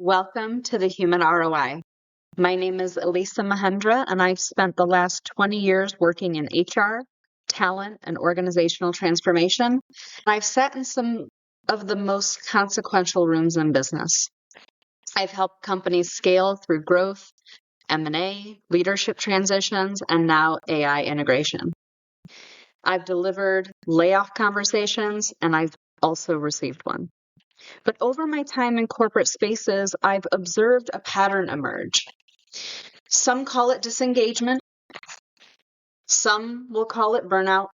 Welcome to the Human ROI. My name is Elissa Mahendra, and I've spent the last 20 years working in HR, talent, and organizational transformation. I've sat in some of the most consequential rooms in business. I've helped companies scale through growth, M&A, leadership transitions, and now AI integration. I've delivered layoff conversations, and I've also received one. But over my time in corporate spaces, I've observed a pattern emerge. Some call it disengagement, some will call it burnout,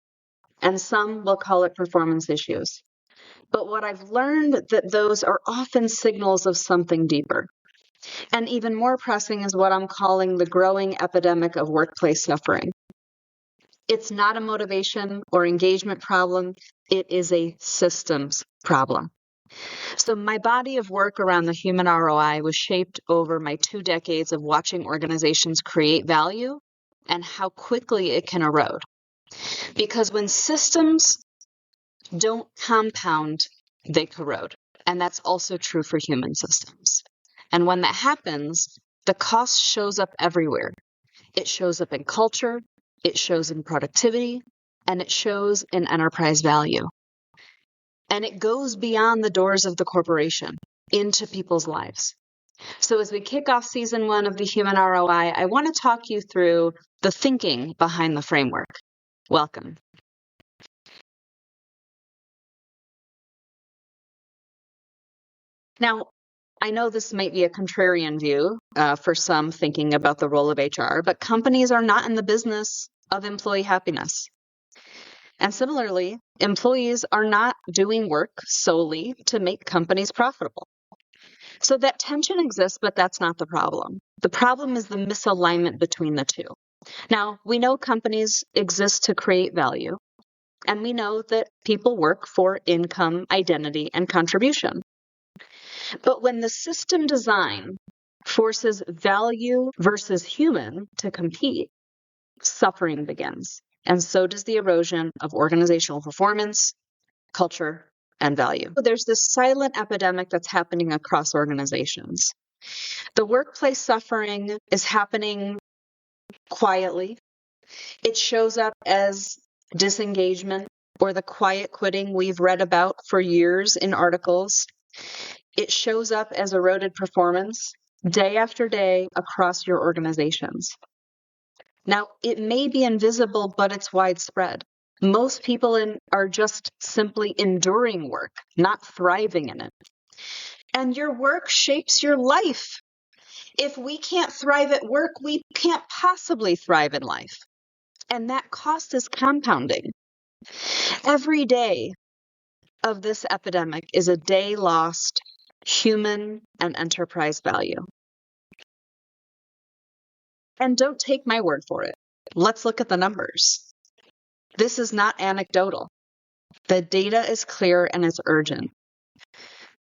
and some will call it performance issues. But what I've learned that those are often signals of something deeper. And even more pressing is what I'm calling the growing epidemic of workplace suffering. It's not a motivation or engagement problem, it is a systems problem. So my body of work around the human ROI was shaped over my 2 decades of watching organizations create value and how quickly it can erode. Because when systems don't compound, they corrode. And that's also true for human systems. And when that happens, the cost shows up everywhere. It shows up in culture, it shows in productivity, and it shows in enterprise value. And it goes beyond the doors of the corporation into people's lives. So as we kick off season 1 of the Human ROI, I want to talk you through the thinking behind the framework. Welcome. Now, I know this might be a contrarian view for some thinking about the role of HR, but companies are not in the business of employee happiness. And similarly, employees are not doing work solely to make companies profitable. So that tension exists, but that's not the problem. The problem is the misalignment between the two. Now, we know companies exist to create value, and we know that people work for income, identity, and contribution. But when the system design forces value versus human to compete, suffering begins. And so does the erosion of organizational performance, culture, and value. There's this silent epidemic that's happening across organizations. The workplace suffering is happening quietly. It shows up as disengagement or the quiet quitting we've read about for years in articles. It shows up as eroded performance day after day across your organizations. Now, it may be invisible, but it's widespread. Most people are just simply enduring work, not thriving in it. And your work shapes your life. If we can't thrive at work, we can't possibly thrive in life. And that cost is compounding. Every day of this epidemic is a day lost human and enterprise value. And don't take my word for it. Let's look at the numbers. This is not anecdotal. The data is clear and it's urgent.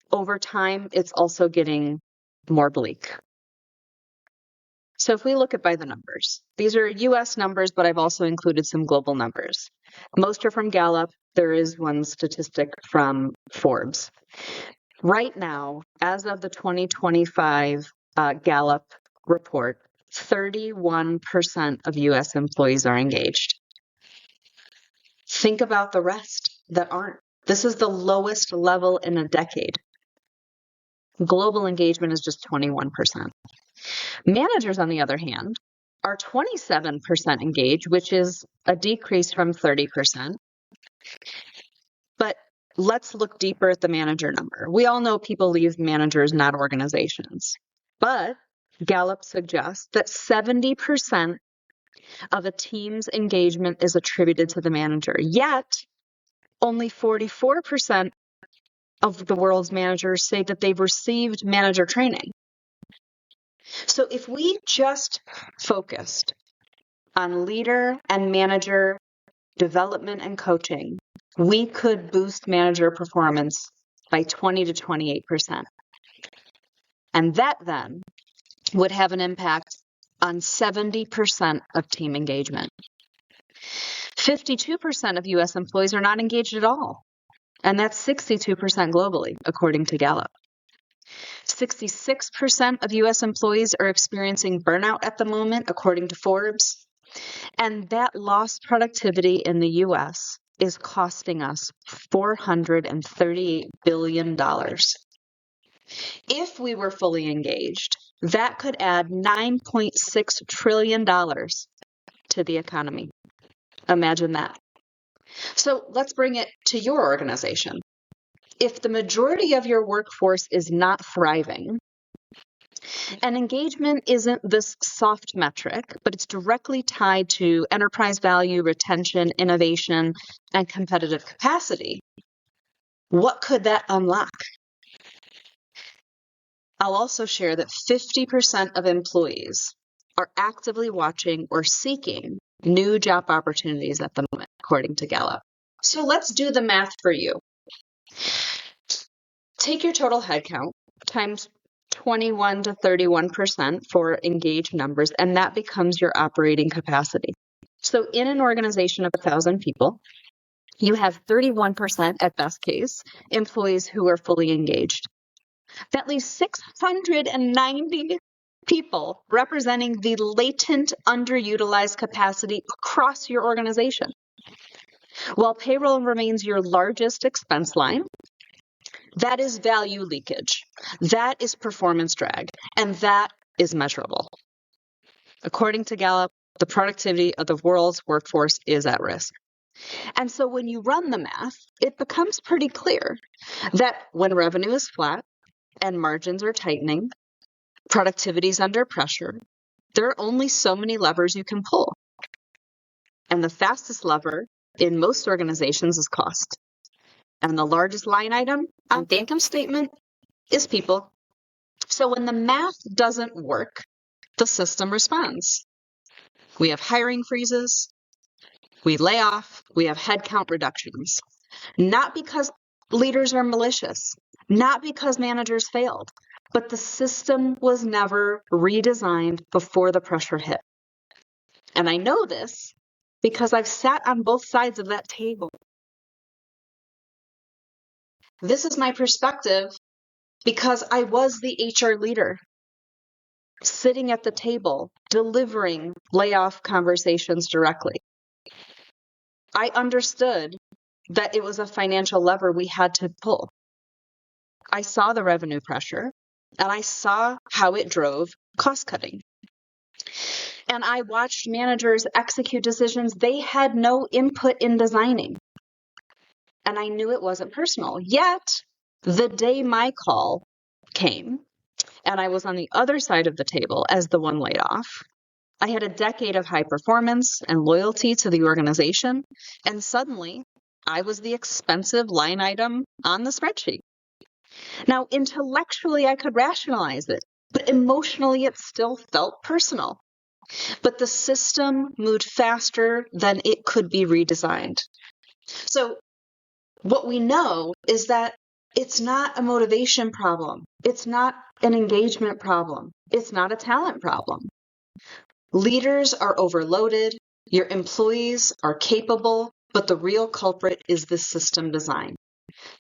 Over time, it's also getting more bleak. So if we look at by the numbers, these are US numbers, but I've also included some global numbers. Most are from Gallup. There is one statistic from Forbes. Right now, as of the 2025 Gallup report, 31% of US employees are engaged. Think about the rest that aren't. This is the lowest level in a decade. Global engagement is just 21%. Managers, on the other hand, are 27% engaged, which is a decrease from 30%. But let's look deeper at the manager number. We all know people leave managers, not organizations. But Gallup suggests that 70% of a team's engagement is attributed to the manager. Yet, only 44% of the world's managers say that they've received manager training. So if we just focused on leader and manager development and coaching, we could boost manager performance by 20 to 28%. And that then would have an impact on 70% of team engagement. 52% of US employees are not engaged at all, and that's 62% globally, according to Gallup. 66% of US employees are experiencing burnout at the moment, according to Forbes. And that lost productivity in the US is costing us $438 billion. If we were fully engaged, that could add $9.6 trillion to the economy. Imagine that. So let's bring it to your organization. If the majority of your workforce is not thriving, and engagement isn't this soft metric, but it's directly tied to enterprise value, retention, innovation, and competitive capacity, what could that unlock? I'll also share that 50% of employees are actively watching or seeking new job opportunities at the moment, according to Gallup. So let's do the math for you. Take your total headcount times 21 to 31% for engaged numbers, and that becomes your operating capacity. So in an organization of 1,000 people, you have 31% at best case employees who are fully engaged. That leaves 690 people representing the latent underutilized capacity across your organization. While payroll remains your largest expense line, that is value leakage, that is performance drag, and that is measurable. According to Gallup, the productivity of the world's workforce is at risk. And so when you run the math, it becomes pretty clear that when revenue is flat and margins are tightening, productivity is under pressure, there are only so many levers you can pull. And the fastest lever in most organizations is cost. And the largest line item on the income statement is people. So when the math doesn't work, the system responds. We have hiring freezes, we lay off, we have headcount reductions. Not because leaders are malicious, not because managers failed, but the system was never redesigned before the pressure hit. And I know this because I've sat on both sides of that table. This is my perspective because I was the HR leader sitting at the table, delivering layoff conversations directly. I understood that it was a financial lever we had to pull. I saw the revenue pressure, and I saw how it drove cost cutting. And I watched managers execute decisions they had no input in designing. And I knew it wasn't personal. Yet, the day my call came, and I was on the other side of the table as the one laid off, I had a decade of high performance and loyalty to the organization, and suddenly I was the expensive line item on the spreadsheet. Now, intellectually, I could rationalize it, but emotionally, it still felt personal. But the system moved faster than it could be redesigned. So what we know is that it's not a motivation problem. It's not an engagement problem. It's not a talent problem. Leaders are overloaded. Your employees are capable, but the real culprit is the system design.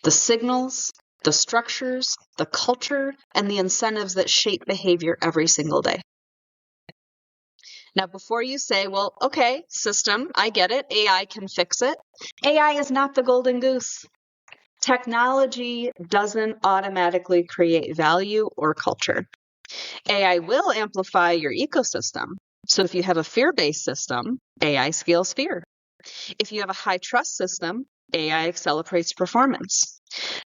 The signals, the structures, the culture, and the incentives that shape behavior every single day. Now, before you say, well, okay, system, I get it. AI can fix it. AI is not the golden goose. Technology doesn't automatically create value or culture. AI will amplify your ecosystem. So if you have a fear-based system, AI scales fear. If you have a high trust system, AI accelerates performance.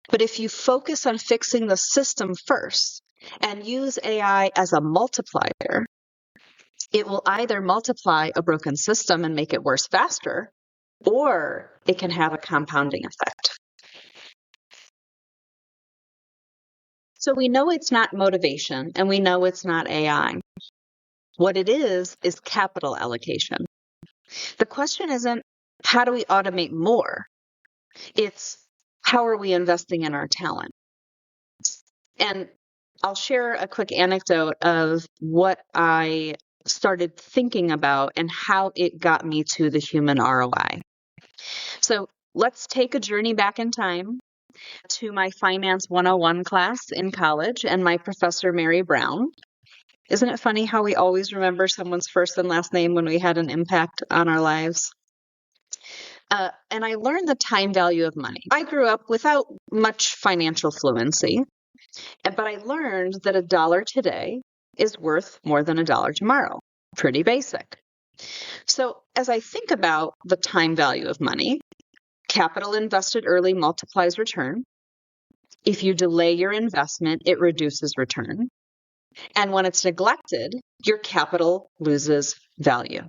But if you focus on fixing the system first and use AI as a multiplier, it will either multiply a broken system and make it worse faster, or it can have a compounding effect. So we know it's not motivation, and we know it's not AI. What it is capital allocation. The question isn't, how do we automate more? It's, how are we investing in our talent? And I'll share a quick anecdote of what I started thinking about and how it got me to the human ROI. So let's take a journey back in time to my Finance 101 class in college and my professor, Mary Brown. Isn't it funny how we always remember someone's first and last name when we had an impact on our lives? And I learned the time value of money. I grew up without much financial fluency, but I learned that $1 today is worth more than $1 tomorrow. Pretty basic. So as I think about the time value of money, capital invested early multiplies return. If you delay your investment, it reduces return. And when it's neglected, your capital loses value.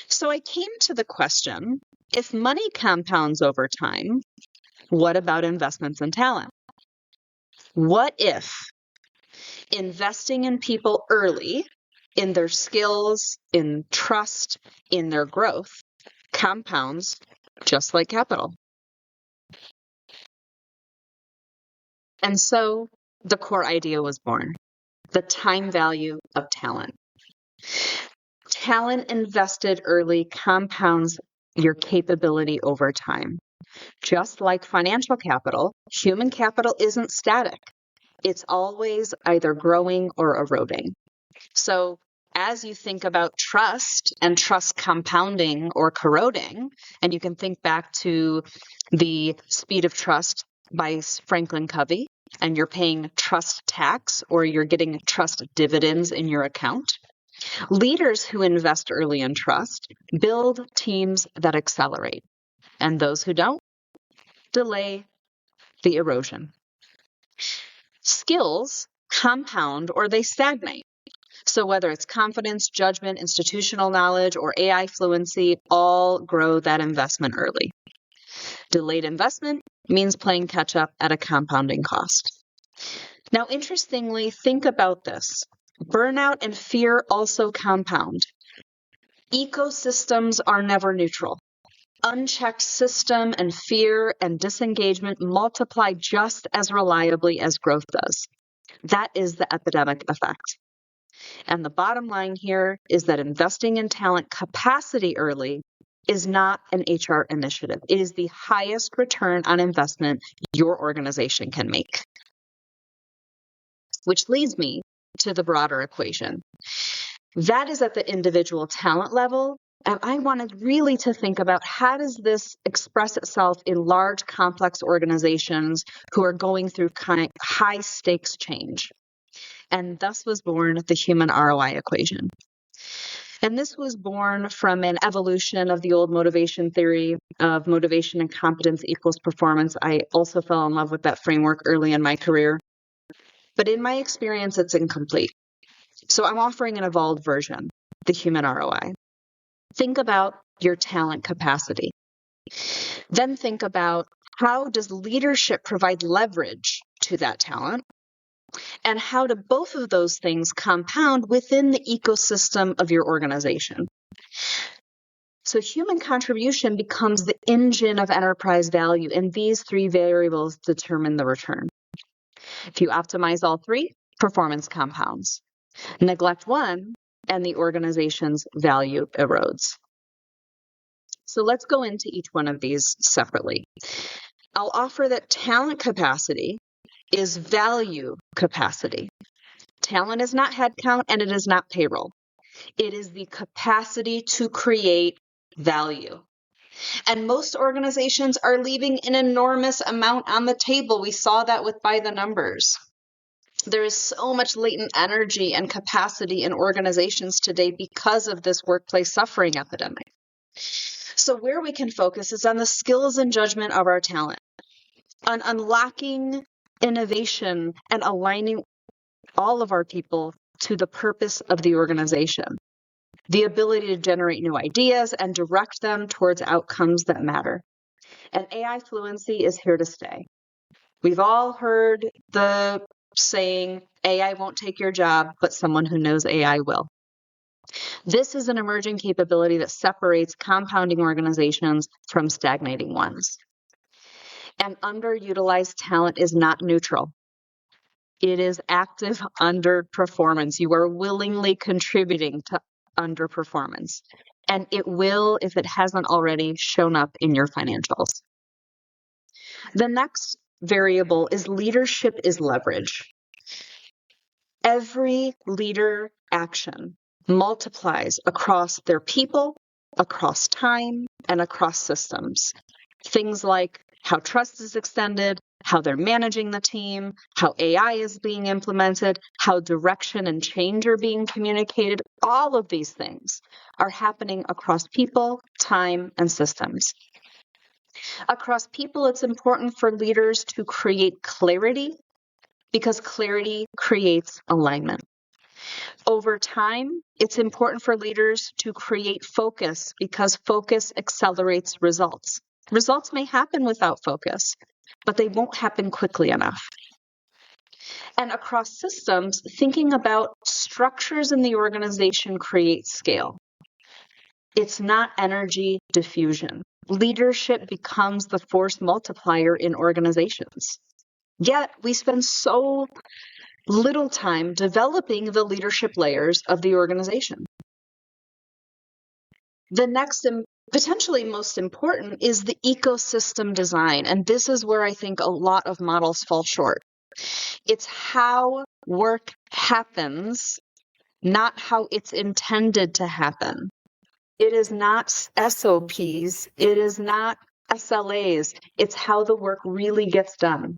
So I came to the question, if money compounds over time, what about investments in talent? What if investing in people early, in their skills, in trust, in their growth, compounds just like capital? And so the core idea was born, the time value of talent. Talent invested early compounds your capability over time. Just like financial capital, human capital isn't static. It's always either growing or eroding. So as you think about trust and trust compounding or corroding, and you can think back to The Speed of Trust by Franklin Covey, and you're paying trust tax or you're getting trust dividends in your account. Leaders who invest early in trust build teams that accelerate, and those who don't delay the erosion. Skills compound or they stagnate. So whether it's confidence, judgment, institutional knowledge, or AI fluency, all grow that investment early. Delayed investment means playing catch up at a compounding cost. Now, interestingly, think about this. Burnout and fear also compound. Ecosystems are never neutral. Unchecked system and fear and disengagement multiply just as reliably as growth does. That is the epidemic effect. And the bottom line here is that investing in talent capacity early is not an HR initiative. It is the highest return on investment your organization can make. Which leads me to the broader equation. That is at the individual talent level. And I wanted really to think about how does this express itself in large, complex organizations who are going through kind of high stakes change. And thus was born the Human ROI Equation. And this was born from an evolution of the old motivation theory of motivation and competence equals performance. I also fell in love with that framework early in my career. But in my experience, it's incomplete. So I'm offering an evolved version, the Human ROI. Think about your talent capacity. Then think about how does leadership provide leverage to that talent? And how do both of those things compound within the ecosystem of your organization? So human contribution becomes the engine of enterprise value, and these three variables determine the return. If you optimize all three, performance compounds. Neglect one, and the organization's value erodes. So let's go into each one of these separately. I'll offer that talent capacity is value capacity. Talent is not headcount and it is not payroll. It is the capacity to create value. And most organizations are leaving an enormous amount on the table. We saw that with by the numbers. There is so much latent energy and capacity in organizations today because of this workplace suffering epidemic. So where we can focus is on the skills and judgment of our talent, on unlocking innovation and aligning all of our people to the purpose of the organization, the ability to generate new ideas and direct them towards outcomes that matter. And AI fluency is here to stay. We've all heard the saying, AI won't take your job, but someone who knows AI will. This is an emerging capability that separates compounding organizations from stagnating ones. And underutilized talent is not neutral. It is active underperformance. You are willingly contributing to underperformance. And it will, if it hasn't already, shown up in your financials. The next variable is leadership is leverage. Every leader action multiplies across their people, across time, and across systems. Things like how trust is extended, how they're managing the team, how AI is being implemented, how direction and change are being communicated. All of these things are happening across people, time, and systems. Across people, it's important for leaders to create clarity because clarity creates alignment. Over time, it's important for leaders to create focus because focus accelerates results. Results may happen without focus, but they won't happen quickly enough. And across systems, thinking about structures in the organization create scale. It's not energy diffusion. Leadership becomes the force multiplier in organizations. Yet we spend so little time developing the leadership layers of the organization. The next and potentially most important is the ecosystem design. And this is where I think a lot of models fall short. It's how work happens, not how it's intended to happen. It is not SOPs. It is not SLAs. It's how the work really gets done.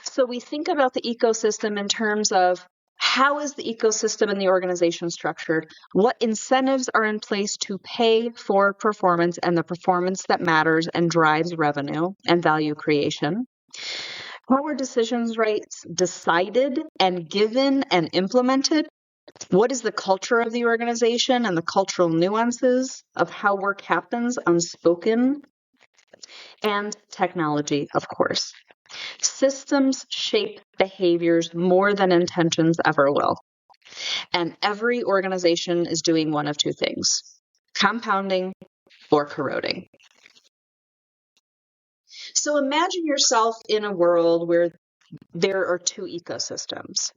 So we think about the ecosystem in terms of how is the ecosystem in the organization structured? What incentives are in place to pay for performance and the performance that matters and drives revenue and value creation? How are decisions rights decided and given and implemented? What is the culture of the organization and the cultural nuances of how work happens unspoken? And technology, of course. Systems shape behaviors more than intentions ever will. And every organization is doing one of two things: compounding or corroding. So imagine yourself in a world where there are two ecosystems.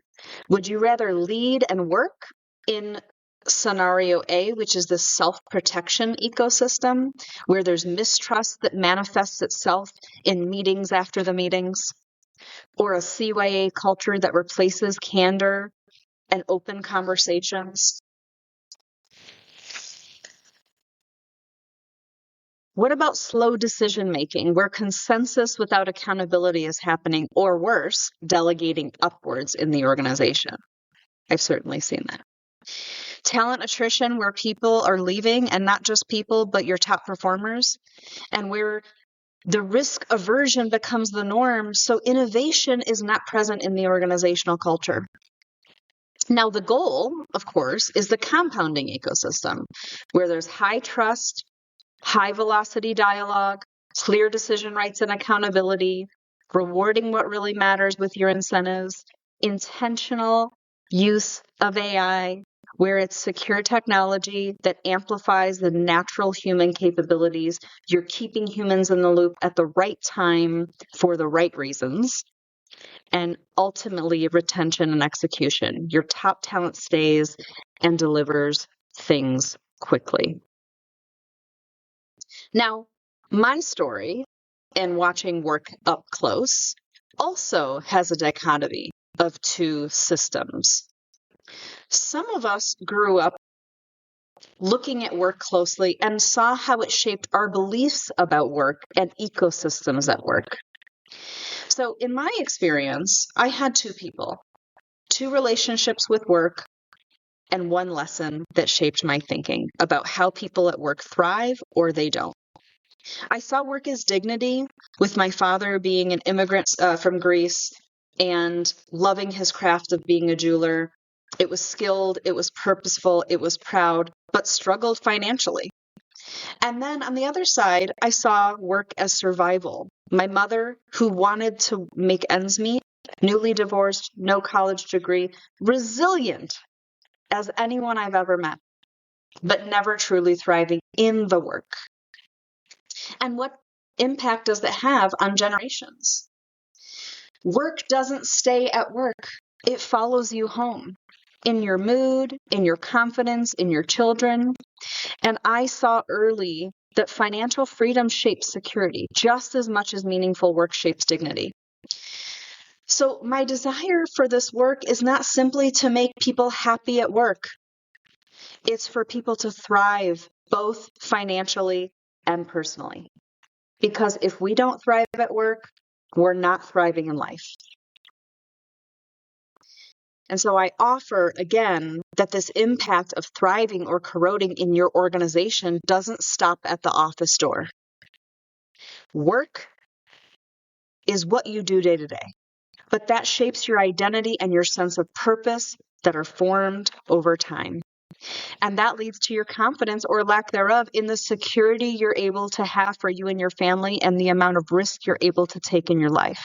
Would you rather lead and work in scenario A, which is the self-protection ecosystem, where there's mistrust that manifests itself in meetings after the meetings, or a CYA culture that replaces candor and open conversations? What about slow decision-making, where consensus without accountability is happening, or worse, delegating upwards in the organization? I've certainly seen that. Talent attrition, where people are leaving, and not just people, but your top performers, and where the risk aversion becomes the norm, so innovation is not present in the organizational culture. Now, the goal, of course, is the compounding ecosystem, where there's high trust, high velocity dialogue, clear decision rights and accountability, rewarding what really matters with your incentives, intentional use of AI, where it's secure technology that amplifies the natural human capabilities. You're keeping humans in the loop at the right time for the right reasons. And ultimately, retention and execution. Your top talent stays and delivers things quickly. Now, my story and watching work up close also has a dichotomy of two systems. Some of us grew up looking at work closely and saw how it shaped our beliefs about work and ecosystems at work. So in my experience, I had two people, two relationships with work, and one lesson that shaped my thinking about how people at work thrive or they don't. I saw work as dignity, with my father being an immigrant from Greece and loving his craft of being a jeweler. It was skilled, it was purposeful, it was proud, but struggled financially. And then on the other side, I saw work as survival. My mother, who wanted to make ends meet, newly divorced, no college degree, resilient as anyone I've ever met, but never truly thriving in the work. And what impact does that have on generations? Work doesn't stay at work. It follows you home, in your mood, in your confidence, in your children. And I saw early that financial freedom shapes security just as much as meaningful work shapes dignity. So my desire for this work is not simply to make people happy at work. It's for people to thrive both financially and personally. Because if we don't thrive at work, we're not thriving in life. And so I offer, again, that this impact of thriving or corroding in your organization doesn't stop at the office door. Work is what you do day to day, but that shapes your identity and your sense of purpose that are formed over time. And that leads to your confidence or lack thereof in the security you're able to have for you and your family and the amount of risk you're able to take in your life.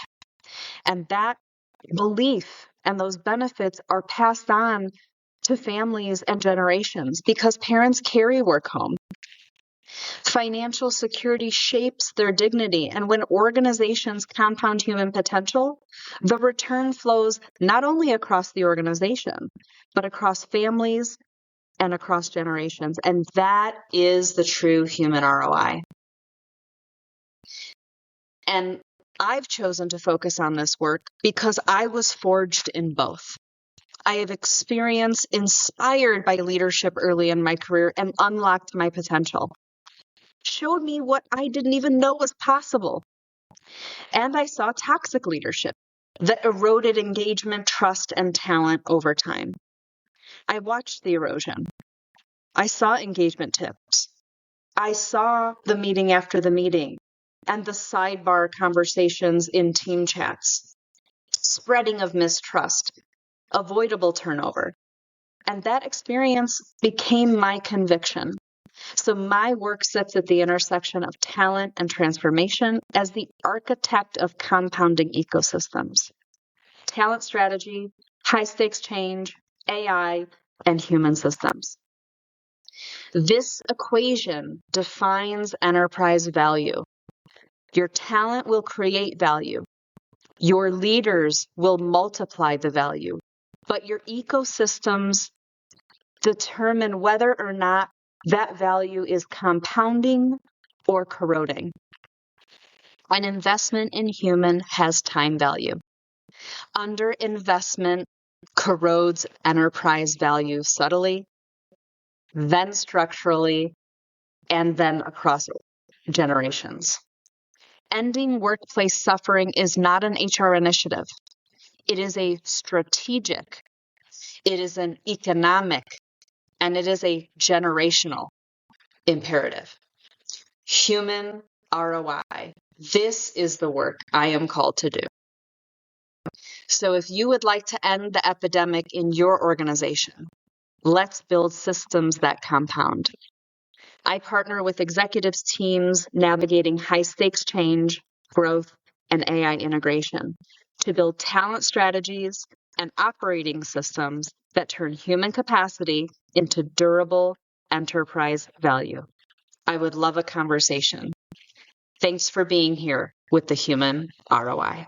And that belief and those benefits are passed on to families and generations because parents carry work home. Financial security shapes their dignity, and when organizations compound human potential, the return flows not only across the organization, but across families and across generations. And that is the true human ROI. And I've chosen to focus on this work because I was forged in both. I have experience inspired by leadership early in my career and unlocked my potential. Showed me what I didn't even know was possible. And I saw toxic leadership that eroded engagement, trust, and talent over time. I watched the erosion. I saw engagement tips. I saw the meeting after the meeting and the sidebar conversations in team chats, spreading of mistrust, avoidable turnover. And that experience became my conviction. So my work sits at the intersection of talent and transformation as the architect of compounding ecosystems. Talent strategy, high stakes change, AI, and human systems. This equation defines enterprise value. Your talent will create value. Your leaders will multiply the value, but your ecosystems determine whether or not that value is compounding or corroding. An investment in human has time value. Underinvestment corrodes enterprise value subtly, then structurally, and then across generations. Ending workplace suffering is not an HR initiative. It is a strategic, it is an economic, and it is a generational imperative. Human ROI. This is the work I am called to do. So if you would like to end the epidemic in your organization, let's build systems that compound. I partner with executives teams navigating high stakes change, growth, and AI integration to build talent strategies and operating systems that turn human capacity into durable enterprise value. I would love a conversation. Thanks for being here with the Human ROI.